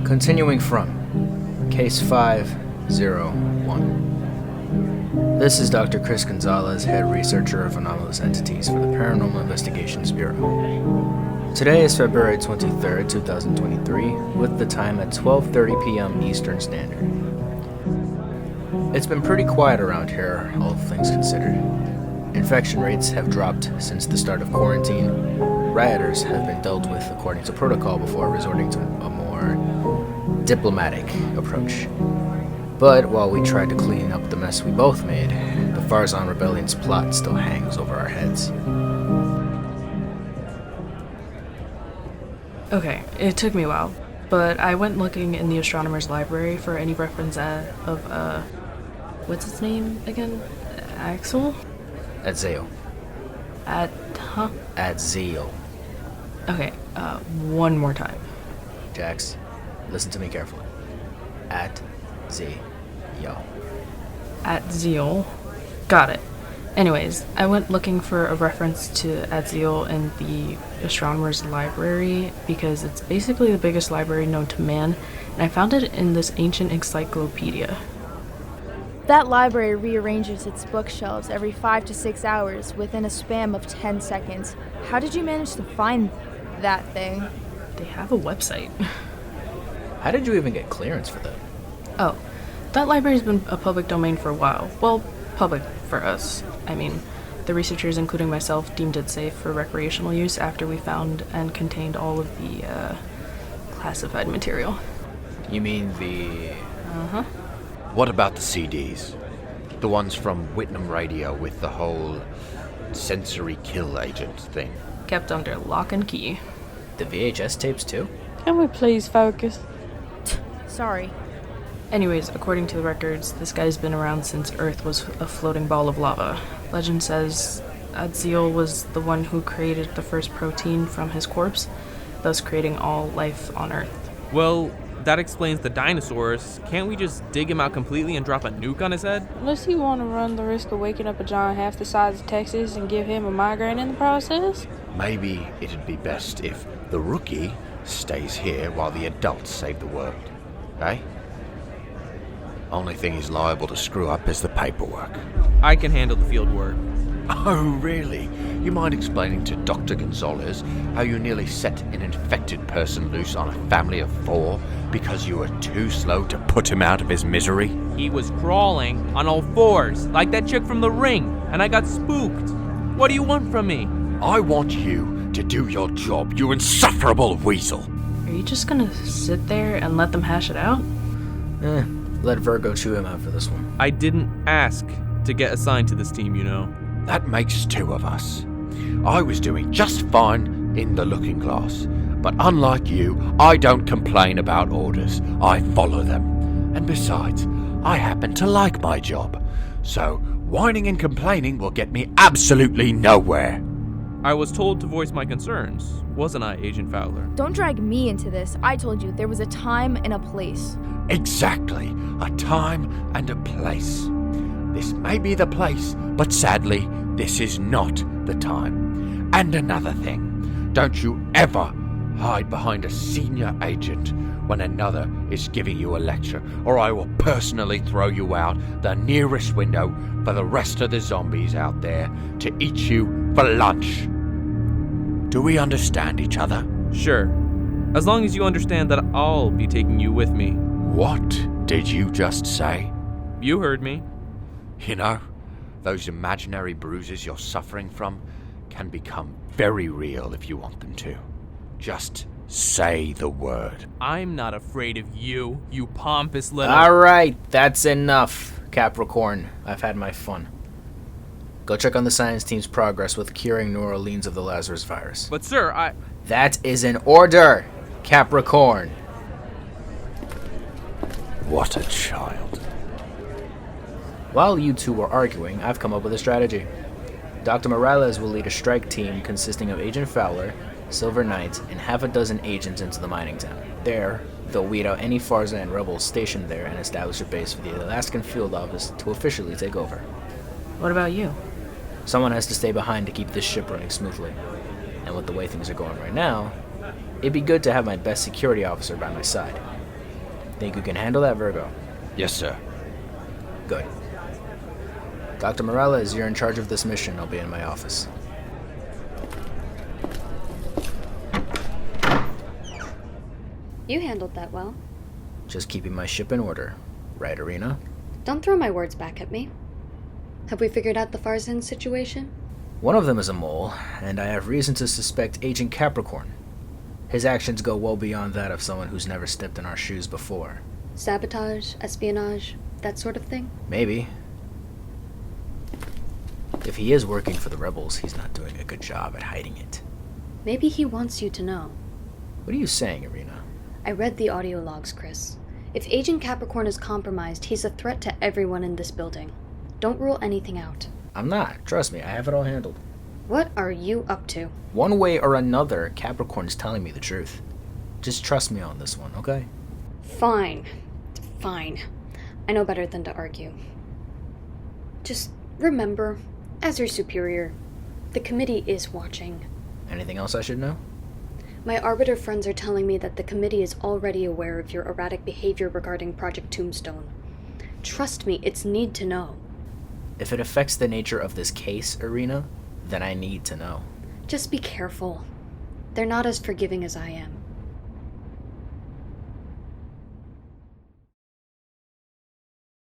Continuing from Case 501. This is Dr. Chris Gonzalez, Head Researcher of Anomalous Entities for the Paranormal Investigations Bureau. Today is February 23rd, 2023, with the time at 12:30 p.m. Eastern Standard. It's been pretty quiet around here, all things considered. Infection rates have dropped since the start of quarantine. Rioters have been dealt with according to protocol before resorting to a more diplomatic approach. But while we tried to clean up the mess we both made, the Farzan Rebellion's plot still hangs over our heads. Okay, it took me a while, but I went looking in the astronomer's library for any reference of what's his name again? Axel? Adzael. Adzael. Okay, one more time. Jax, listen to me carefully. Adzael. Adzael. Got it. Anyways, I went looking for a reference to Adzael in the astronomer's library because it's basically the biggest library known to man, and I found it in this ancient encyclopedia. That library rearranges its bookshelves every 5 to 6 hours within a span of 10 seconds. How did you manage to find that thing? They have a website. How did you even get clearance for that? Oh, that library's been a public domain for a while. Well, public for us. I mean, the researchers, including myself, deemed it safe for recreational use after we found and contained all of the classified material. You mean the... Uh-huh. What about the CDs? The ones from Whitnam Radio with the whole sensory kill agent thing. Kept under lock and key. The VHS tapes too? Can we please focus? Sorry. Anyways, according to the records, this guy's been around since Earth was a floating ball of lava. Legend says Adzael was the one who created the first protein from his corpse, thus creating all life on Earth. Well, that explains the dinosaurs. Can't we just dig him out completely and drop a nuke on his head? Unless you want to run the risk of waking up a giant half the size of Texas and give him a migraine in the process? Maybe it'd be best if the rookie stays here while the adults save the world. Eh? Only thing he's liable to screw up is the paperwork. I can handle the field work. Oh, really? You mind explaining to Dr. Gonzalez how you nearly set an infected person loose on a family of 4 because you were too slow to put him out of his misery? He was crawling on all 4s, like that chick from The Ring, and I got spooked. What do you want from me? I want you to do your job, you insufferable weasel. Are you just gonna sit there and let them hash it out? Let Virgo chew him out for this one. I didn't ask to get assigned to this team, you know. That makes 2 of us. I was doing just fine in the looking glass, but unlike you, I don't complain about orders. I follow them. And besides, I happen to like my job. So, whining and complaining will get me absolutely nowhere. I was told to voice my concerns, wasn't I, Agent Fowler? Don't drag me into this. I told you there was a time and a place. Exactly, a time and a place. This may be the place, but sadly, this is not the time. And another thing, don't you ever hide behind a senior agent when another is giving you a lecture, or I will personally throw you out the nearest window for the rest of the zombies out there to eat you for lunch. Do we understand each other? Sure. As long as you understand that I'll be taking you with me. What did you just say? You heard me. You know, those imaginary bruises you're suffering from can become very real if you want them to. Just say the word. I'm not afraid of you, you pompous little... Alright, that's enough, Capricorn. I've had my fun. Go check on the science team's progress with curing New Orleans of the Lazarus virus. But sir, That is an order, Capricorn. What a child. While you two were arguing, I've come up with a strategy. Dr. Morales will lead a strike team consisting of Agent Fowler, Silver Knight, and half a dozen agents into the mining town. There, they'll weed out any Farzan rebels stationed there and establish a base for the Alaskan field office to officially take over. What about you? Someone has to stay behind to keep this ship running smoothly. And with the way things are going right now, it'd be good to have my best security officer by my side. Think you can handle that, Virgo? Yes, sir. Good. Dr. Morales, you're in charge of this mission. I'll be in my office. You handled that well. Just keeping my ship in order. Right, Irina? Don't throw my words back at me. Have we figured out the Farzan situation? One of them is a mole, and I have reason to suspect Agent Capricorn. His actions go well beyond that of someone who's never stepped in our shoes before. Sabotage, espionage, that sort of thing? Maybe. If he is working for the rebels, he's not doing a good job at hiding it. Maybe he wants you to know. What are you saying, Irina? I read the audio logs, Chris. If Agent Capricorn is compromised, he's a threat to everyone in this building. Don't rule anything out. I'm not. Trust me, I have it all handled. What are you up to? One way or another, Capricorn's telling me the truth. Just trust me on this one, okay? Fine. Fine. I know better than to argue. Just remember, as your superior, the committee is watching. Anything else I should know? My Arbiter friends are telling me that the committee is already aware of your erratic behavior regarding Project Tombstone. Trust me, it's need to know. If it affects the nature of this case, Irina, then I need to know. Just be careful. They're not as forgiving as I am.